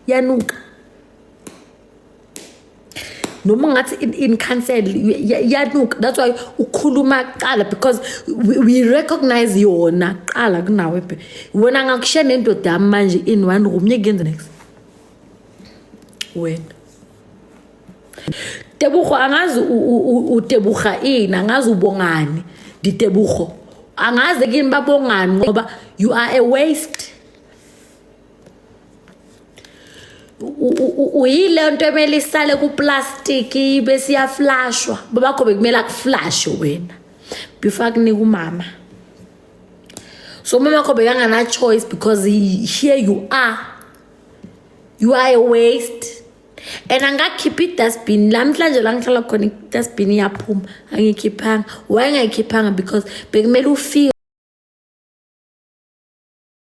yanuka noma ngathi in cancel yanuka. That's why ukhuluma qala, because we recognize yona qala kunawe phe. Wena ngakushiya nendoda yami manje in one room ngiyenze next wena Tebogo angazi uTeboga angazi ubongani diTebogo angazi kini babongani ngoba you are a waste. Uyile nto emele isale ku plastic bese ya flashwa babakho bekumela kuflash wena before kunika umama. So mama kho bekangana choice because here you are a waste. And angakhipha idustbin lamhlanje la ngihlala khona idustbin iyaphuma angikhiphanga. Why ngayikhiphanga? Because bekumele ufike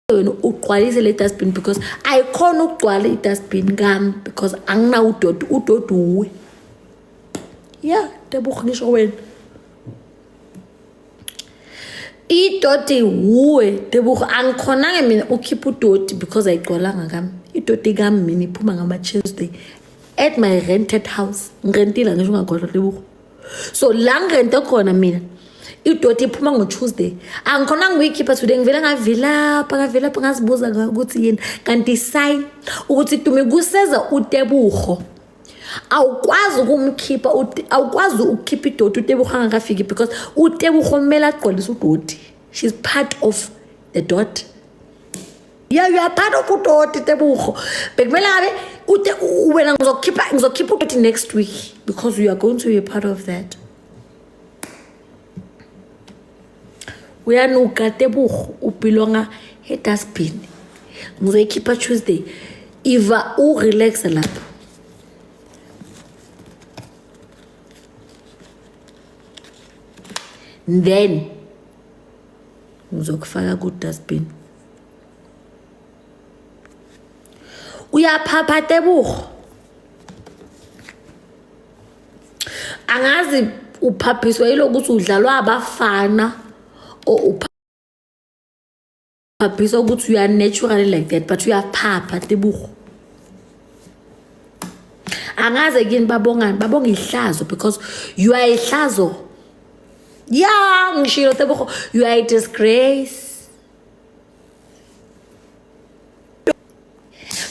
wena uqwalise le dustbin, because ayikhona ukugcwala idustbin ngami because angina udodi uwe. Yeah, Tebogo ngisho wena idodi uwe Tebogo angikhonanga mina ukhipha udodi because ayigcwalanga ngami. Idodi kami mina iphuma ngama Tuesday at my rented house. Ngirentile ngisho ngakhohlwa Tebogo. So la ngirente khona mina idodi iphuma ngo Tuesday. Angikhona ngiyikhipha today ngivela ngavela ngazibuza ukuthi yini kanti sign ukuthi tumi kuseza uTebogo awukwazi ukumkhipha awukwazi ukukhipha idodi uTebogo angakafiki because uTebogo kumele aqolise udodi. She's part of the dot. Yeah, you are part of udodi Tebogo. Bekumele ngabe wena ngizokhipha udodi next week because you are going to be a part of that. Uyanuka Tebogo ubelonga he dustbin. Ngizoyikhipha Tuesday. Iva relax lapho. Then ngizokufaka ku dustbin. Uyaphapha Tebogo. Angazi uphaphiswa yilokuthi udlalwa abafana or uphaphiswa ukuthi you are naturally like that, but you are phapha Tebogo. Angazi kini babongani babonga ihlazo because you are ihlazo. Yeah, ngishilo Tebogo, you are a disgrace.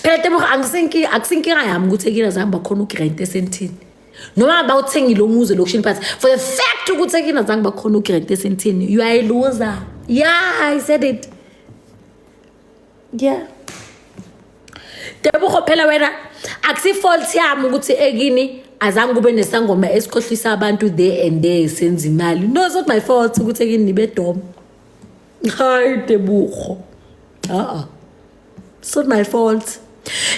Phela Tebogo akusinkinga yami ukuthi ekina zami bakhona ugrant esentini. Noma bawuthengile umuzi lokushini but for the fact ukuthi ekina zami bakhona ugrant esentini, you are a loser. Yeah, I said it. Yeah. Tebogo phela wena akusi fault yami ukuthi ekini azange kube nesangoma esikhohlisa abantu there and there senza imali. No, it's not my fault ukuthi ekini nibe dom. Hayi Tebogo. It's not my fault.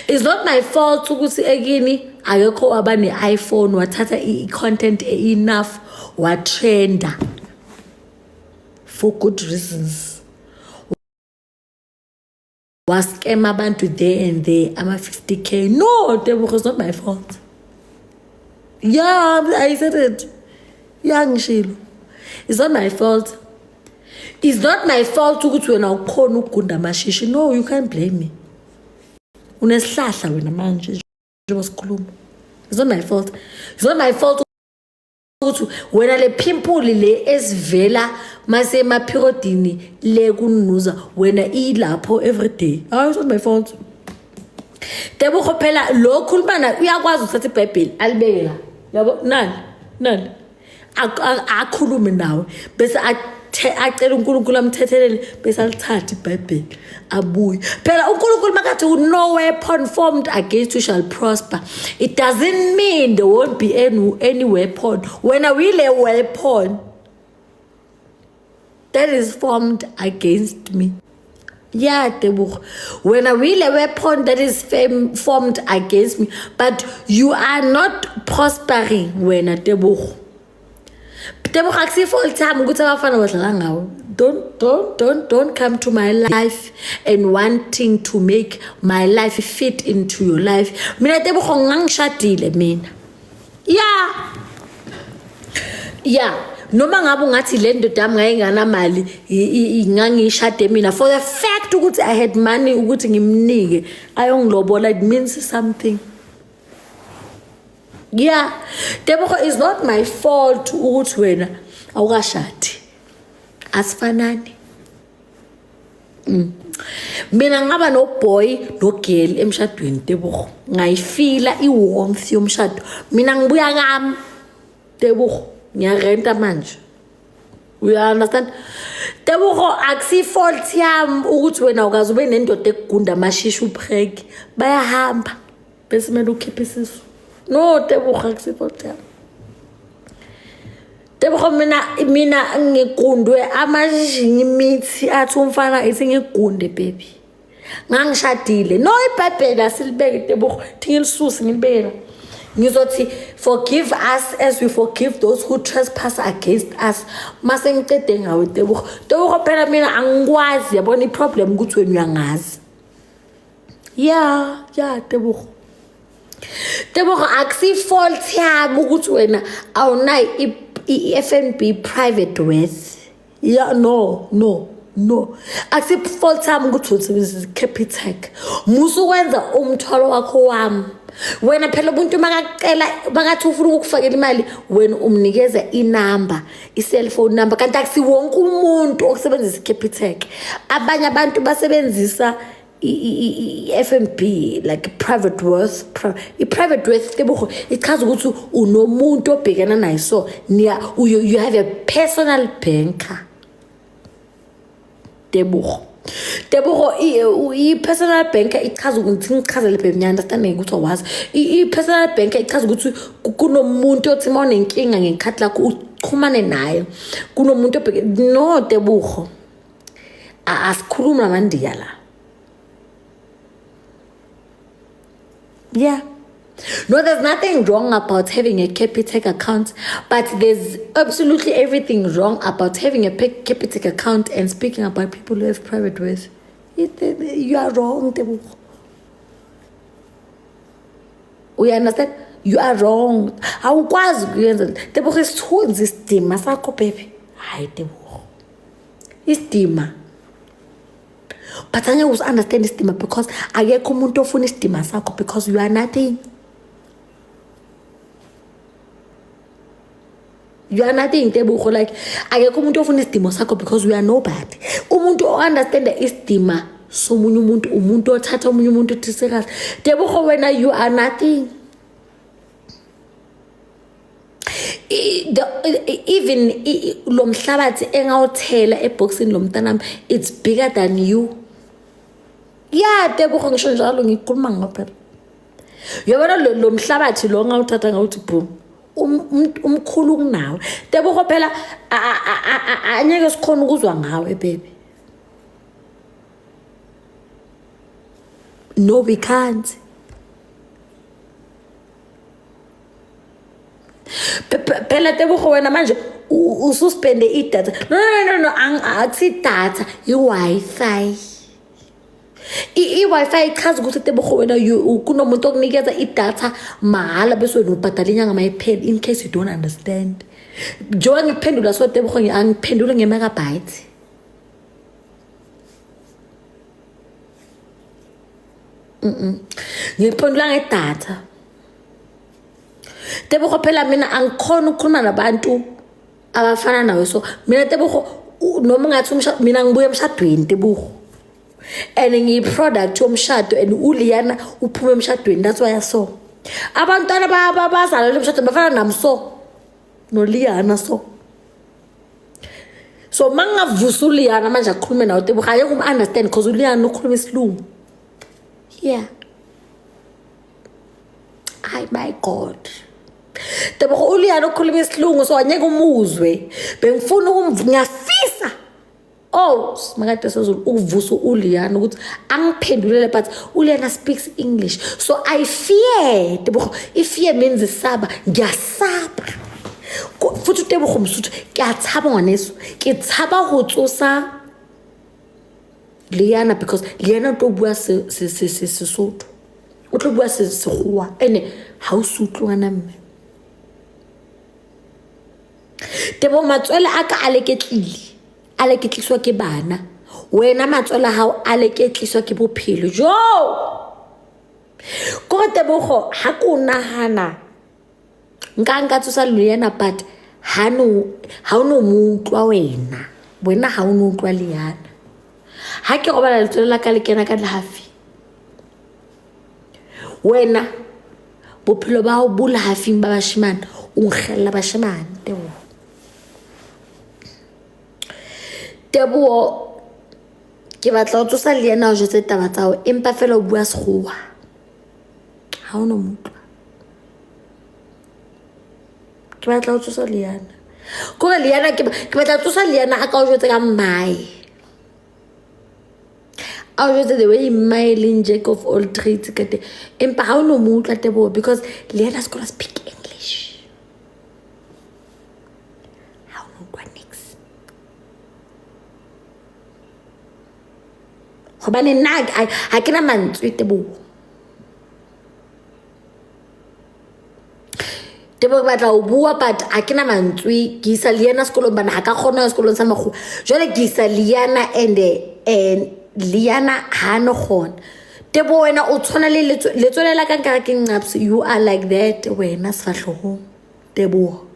It's not my fault ukuthi ekini akekho wabane iPhone wathatha i-content enough watrenda for good reasons. Wascam abantu there and there ama 50k. No, Tebogo, it's not my fault. Yeah, I said it. Yeah, ngishilo. It's not my fault. It's not my fault ukuthi wena ukhona ukugunda amashishi. No, you can't blame me. Unesihlahla wena manje njengoba sikhuluma. It's not my fault. It's not my fault ukuthi wena le pimple le esivela mase emaphirodini le kunuza wena ilapho every day. It's not my fault. Tebogo phela lo khulumana uyakwazi ukuthatha iBhayibheli alibeke la. Yabo nani akhulume nawe bese acela uNkulunkulu amthethelele bese alithatha iBhayibheli abuye. Phela uNkulunkulu makathi no weapon formed against you shall prosper, it doesn't mean there won't be any weapon. When are we a weapon that is formed against me? Yeah, Tebogo. When I will a weapon that is formed against me, but you are not prospering when a Tebogo. Tebogo akusi full time ukuthi abafana badlala ngawo. Don't come to my life and wanting to make my life fit into your life. Mina Tebogo ngangishadile mina. Yeah. noma ngabe ungathi le ndoda yami ngayinganamali ngangishade mina for the fact ukuthi I had money ukuthi ngimnike ayongilobola, it means something. Yeah, Tebogo, it's not my fault ukuthi wena awukashadi. Asifanani. Mina ngaba no boy no girl emshadweni Tebogo. Ngayifila iwarmth yomshado. Mina ngibuya ngami Tebogo. Ngiyarenta manje. You understand? Tebogo akusi fault yami ukuthi wena ukazi ube nendoda ekugunda amashisha ubrek. Bayahamba. Bese kumele ukhiphe isisu. No, Tebogo akusi fault yami. Tebogo mina ngigundwe amashishi ngimithi athi umfana ithi ngigunde baby. Ngangishadile. No iBhayibheli asilibeke Tebogo. Thingilisusi ngibeka. Ngizothi forgive us as we forgive those who trespass against us. Mase ngicede ngawe Tebogo. Tebogo phela mina angikwazi yabona iproblem ukuthi wena uyangazi. Yeah, Tebogo. Tebogo akusi fault yami ukuthi wena awunayi i-FNB private worth. Yeah, no. Akusi fault yami ukuthi usebenzisa Capitec. Musu kwenza umthwalo wakho wami. Wena phela ubuntu makacela bakathi ufuna ukufakela imali wena umnikeza inamba i-cellphone number kanti akusi wonke umuntu okusebenzisa Capitec. Abanye abantu basebenzisa i-FNB like private worth. I-private worth Tebogo ichaza ukuthi unomuntu obhekana naye, so you have a personal banker Tebogo. I-personal banker ichaza ukuthi ngichazele baby ngiya understand ukuthi wazi i-personal banker ichaza ukuthi kunomuntu othi uma unenkinga ngekhathi lakho uchumane naye, kunomuntu no Tebogo asikhuluma namandiya la. Yeah. No, there's nothing wrong about having a Capitec account, but there's absolutely everything wrong about having a Capitec account and speaking about people who have private ways. You are wrong, Tebogo. We understand? You are wrong. Awukwazi kuyenza. Tebogo isithunzi isidima sakho baby. Hayi Tebogo. Isidima. But I always understand isidima because akekho umuntu ofuna isidima sakho because you are nothing. You are nothing Tebogo, like akekho umuntu ofuna isidima sakho because you are nobody. Umuntu understand isidima somunye umuntu othatha omunye umuntu utisekazi. Tebogo wena you are nothing. Even lo mhlabathi engawuthela eboxini lomntanami, it's bigger than you. Yeah, Tebogo ngisho njalo ngikhuluma ngaphela. Yabona lo mhlabathi lo ngawuthatha ngawuthi boom. Umkhulu kunawe. Tebogo phela anyeke sikhona ukuzwa ngawe baby. No, we can't. Phela Tebogo wena manje ususpende idatha. No, akusi data, i-Wi-Fi. I-Wi-Fi ichaza ukuthi Tebogo wena kunomuntu okunikeza idatha mahala bese wena ubhadala inyanga mayiphela in case you don't understand. Njengoba ngiphendula so Tebogo angiphendule nge-megabyte. Ngiphendula ngedatha. Tebogo phela mina angikhona ukukhuluma nabantu abafana nawe, so mina Tebogo noma ngathi mina ngibuye emshadweni Tebogo. And ngiyi-product yomshado and uLiana uphume emshadweni, that's why I saw. Abantwana bazalwa emshadweni bafana nami so noLiana so. So mangavusa uLiana manje akhulume nawe Tebogo ayeke understand because uLiana ukhuluma isilungu. Yeah. Ay my God. Tebogo uLiana ukhuluma isilungu so anyeke umuzwe. Bengifuna ngiyafisa. Oh, makade sezulu ukuvusa uLiana ukuthi angiphendulele but uLiana speaks English. So I fear. Tebogo, if fear means isaba, ngiyasaba. Futhi Tebogo msuthu ngiyathaba ngwaneso. Ngithaba ho tsosa Liana because Liana to bua se Sesotho. O tlo bua se Sekgowa ene ha o sutlwa nna mme. Tebo matswele a ka a leketliswa ke bana, wena matswele hao a leketliswa ke bophelo jo. Ko Tebogo ha ko nahana nka tsosa Liana, but ha o no mo utlwa wena ha o no utlwa Liana. Ha ke robala letswele la ka le kena ka lehafi, wena bophelo ba hao bo lehafing ba bashemane, o nkgella bashemane. Teboho ke batla o tsosa Liana o jetse taba tsa hao, empa fela o bua sekgowa ha o no motho. Ke batla o tsosa Liana kore Liana ke batla tsosa Liana a ka o jetse ka mmae, a o jetse the way mmae leng jack of all trades ka te, empa ha o no motla Teboho, because Liana is gonna speak English. Ha o no kwa next hobane nna ha ke na mantswe Teboho. Tebo ke batla o bua, but ha ke na mantswe. Ke isa Liana sekolong bana ha ka kgona sekolong sa makgowa, jwale ke isa Liana and Liana ha no kgona. Tebo wena o tshwana le letswele la ka nkare ke nqapsi, you are like that wena sefahlohong Tebo.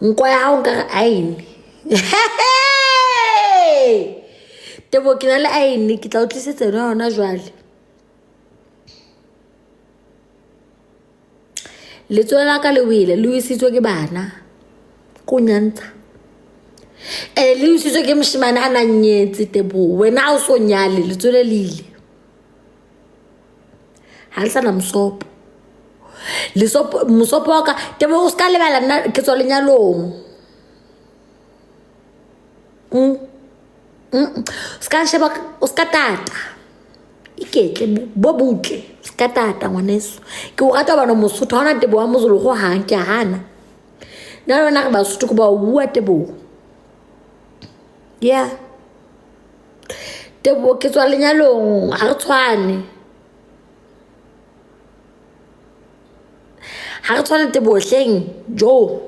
Nko ya hao nkare aine Tebo ke na le aine, ke tla o tlisetsa yona jwale. Letswele la ka le wile le wisitswe ke bana ko nyantsa, le wisitswe ke moshimane a nang nyetse Tebo. Wena o so nyale letswele le ile ha le sana mosopo, mosopo wa ka Tebo o ska lebala nna ke tswa lenyalong. Ska sheba, o ska tata iketle bo butle, ska tata ngwaneso. Ke o rata bana Mosotho, ha ona Tebo wa Mozulu go hang ke hana na rona re Basotho ko ba bua Tebo. Yeah Tebo ke tswa lenyalong ha re tshwane, ha re tshwane Tebo hleng jo,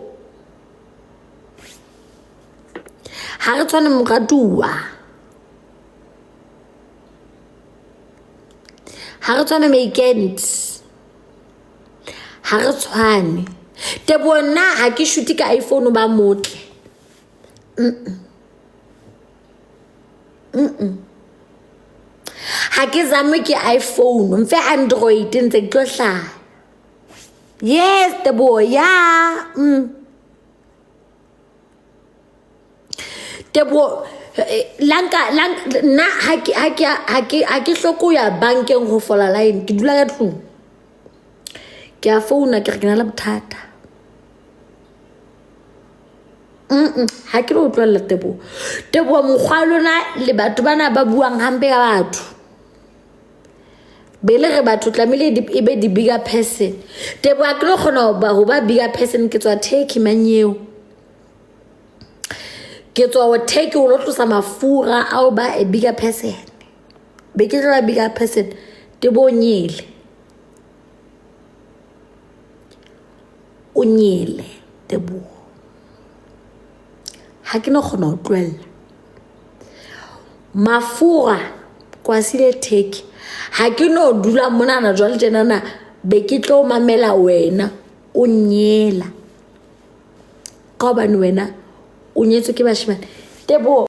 ha re tshwane moratuwa, ha re tshwane Meikent, ha re tshwane Tebo. Nna ha ke shoot ka iPhone ba motle, ha ke zame ke iPhone mfe Android ntse ke tlo hlaya. Yes Tebo, ya Tebo lanka na ha ke hloko ya bankeng ho fola line, ke dula ka tlung ke a founa ke re ke na le bothata. Ha ke lo utlwela Tebo mokgwa lona le batho bana ba buang hampe ka batho, bele re batho tlamehile e be di bigger person. Tebo a ke lo kgona ho ba bigger person, ke tswa Turkey manyeo, ke tswa o Turkey o lo tlosa mafura a o ba a bigger person, be ke tla bigger person. Tebo o nyele Tebo, ha ke no kgona ho tlohella mafura kwa sile Turkey. Ha ke no dula monana jwale tjenana be ke tlo mamela wena o nyela ka hobane wena o nyetswe ke bashemane Tebo.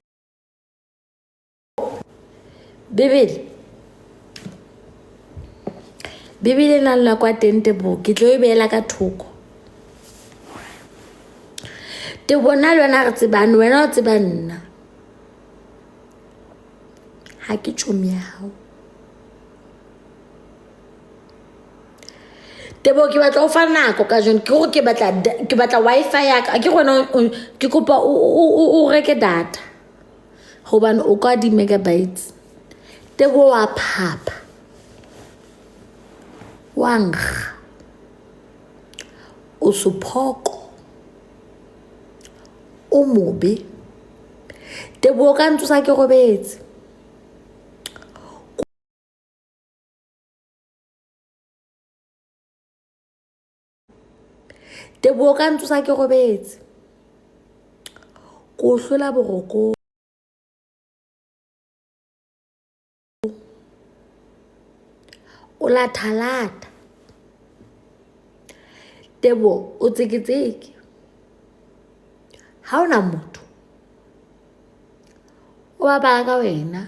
Bebele na lla kwa teng Tebo, ke tlo e beela ka thoko Tebo. Na le wena re tsebane, wena o tseba nna, ha ke tšhomi ya hao Tebo. Ke batla o fa nako ka jone, ke gore ke batla Wi-Fi ya ka, ke gona ke kopa o reke data hobane o ka di megabytes Tebo. Wa phapa wanga o suphoko o mobe Tebo. Ka ntsosa ke robetse Tebo. Ka ntsosa ke robetse ko hlola boroko o lathalata Tebo o tseketseke ha ona motho o bapala ka wena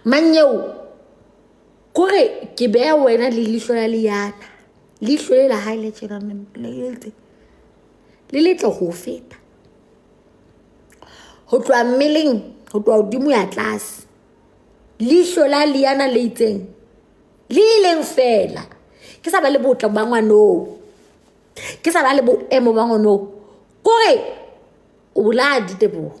manyeo kore ke beya wena le lihlo la liana lihlo le la hae le tjena le letle go feta ho tloa mmeleng ho tloa hodimo ya tlase lihlo la liana le itseng le ileng fela ke sa ba le botla ba ngwanoo ke sa ba le boemo ba ngwanoo kore o boladi Tebo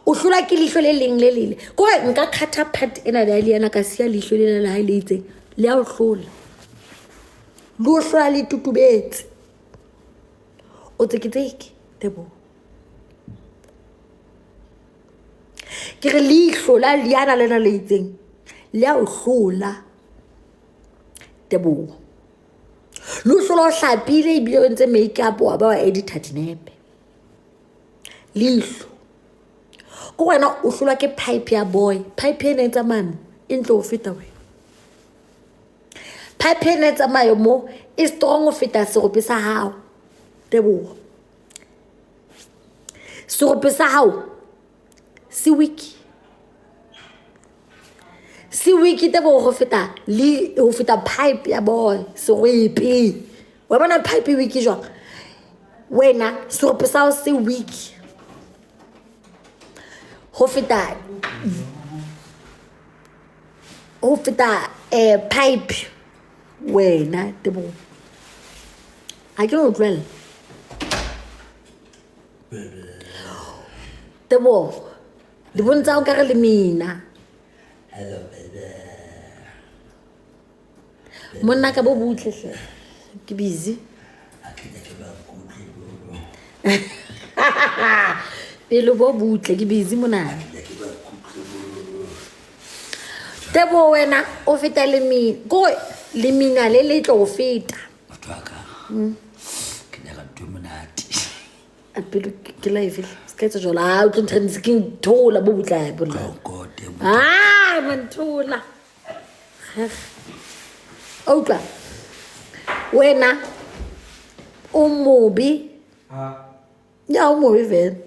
o hlola ke lihlo le leng le lele kore nka khatha part ena ya liana ka sia lihlo le la hae le itseng le a o hlola le o hlola le tutubetse o tseketseke Tebo ke re lihlo la liana lena le itseng le a o hlola Tebo lo hlola o hlapile ebile o ntse make-up wa ba wa edita dinepe lihlo ko wena o hlola ke pipe ya boy pipe ena e tsamaya e ntlo o feta wena pipe ena e tsamaya mo e strong o feta serope sa hao Tebo serope sa hao se wiki Tebo go feta pipe ya boy serope wa bona pipe wiki jwang wena serope sa hao se wiki go feta pipe wena Tebo a ke no tloela Tebo di bontsha o ka re le mina Hello, baby. monna ka bo butle hle ke busy pelo bo butle ke busy mona Tebo wena o feta le mina go le mina le le tlo feta Ke nyaka ntho e monate. a pelo ke live ska tsa jola o tlo ntse ke thola bo butla bolla God, Tebo. manthola outla wena o mobi ya o mobi vele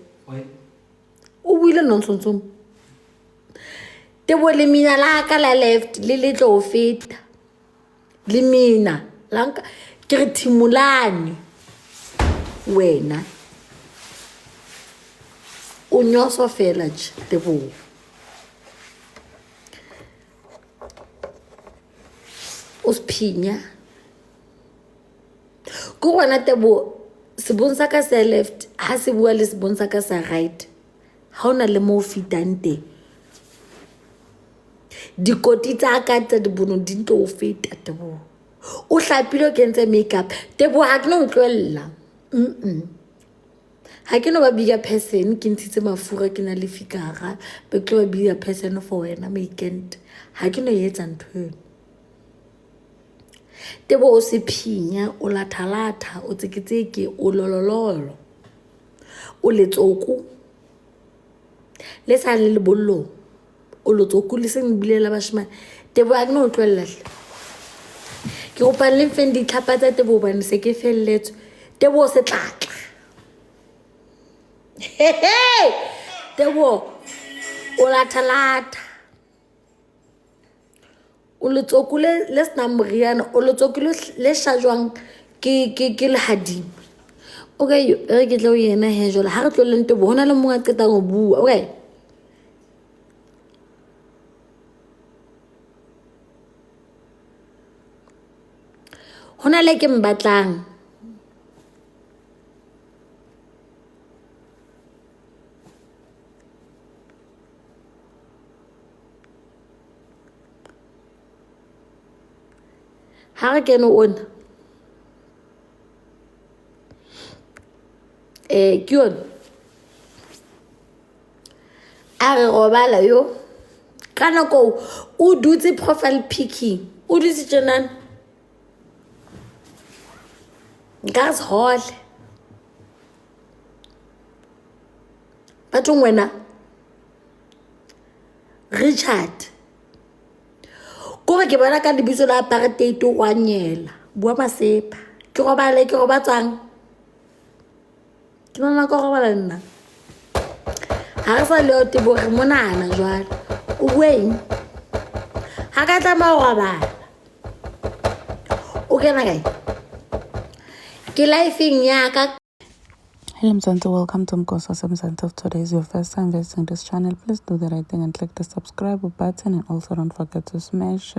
o buile nonsense Tebo le mina la ka la left le tlo feta le mina lanka ke re thimulane wena o nyoso fela Tebo o sphinya ko gona Tebo se bontsha ka sa left ha se bua le se bontsha ka sa right ha ona le mo fitang teng dikoti tsa ka tsa di bono di ntlo o feta Tebo o hlapile o kentse makeup Tebo ha ke no ntloella ha ke no ba bigger person ke ntshitse mafura ke na le fikara be ke ba bigger person for wena weekend ha ke no etsa ntho eno Tebo o se phinya o lathalata o tseketseke o lolololo o letsoku le sa le bollo o letsoku le seng bilela bashimane Tebo a ke no tloella ke go pa le mfeng ditlhapa tsa Tebo bane se ke felletswe Tebo o se tlatla Tebo o lathalata o letsoku le sna moriana o letsoku le shajwang ke le hadimo okay re ke tlo yena he jola ha re tlo le Tebo hona le monga qeta go bua okay hona le ke mbatlang ha re kene ona ke yona a re robala yo ka nako o dutse profile picking o dutse tjenana nka se hole bathong wena Richard kore ke bona ka lebitso la apartheid o anyela bua masepa ke robale ke robatsang ke nna go robala nna ha re sa le o tebo re monana jwale o bueng ha ka tla ma go robala o kena kae ke lifeng ya ka. Hello Mzansi, welcome to Mkosa Mzansi. If today is your first time visiting this channel, please do the right thing and click the subscribe button, and also don't forget to smash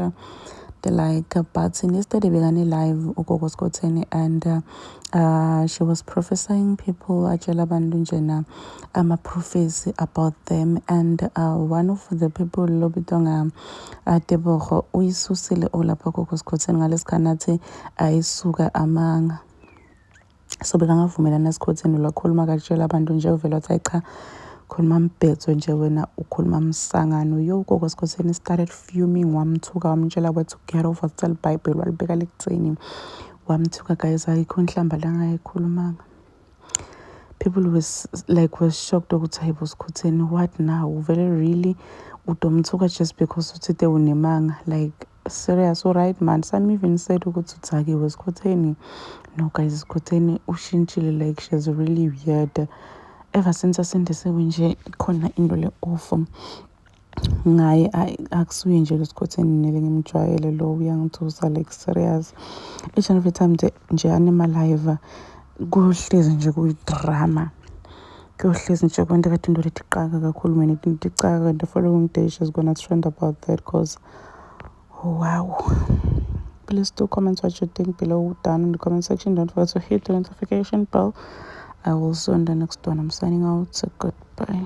the like button. Yesterday we got a live Ugogo Skoteni, and she was prophesying people Ajela Bandunjena a prophecy about them, and one of the people Lobitonga Tebogo Uisusile Olapa Ugogo Skoteni Ngales Aisuga Amang. So bekangavumelana esikhotheni lwakhuluma katshela abantu nje uvela wathi cha khuluma mbhedzo nje wena ukhuluma msangano yo ugogo esikhotheni started fuming wamthuka wamtshela kwathi get off wasicela iBhayibheli walibeka lekucini wamthuka guys ayikho inhlamba la ngayikhulumanga. People was shocked ukuthi hayibo esikhotheni what now vele really udomthuka just because uthi unemanga like serious. All right man, some even said ukuthi uthakiwe esikhotheni. No guys, esikhotheni ushintshile like she's really weird. Ever since asindisiwe nje khona into le awful ngaye akusuye nje esikhotheni nele ngimjwayele lo uyangithusa like serious. Each and every time nje anima live kuhlezi nje kuyidrama. Kuhlezi nje kwenta kade into letiqaka kakhulu mina into icaka the following day she's gonna trend about that cause wow. Please do comment what you think below down in the comment section. Don't forget to hit the notification bell. I will see you on the next one. I'm signing out. So goodbye.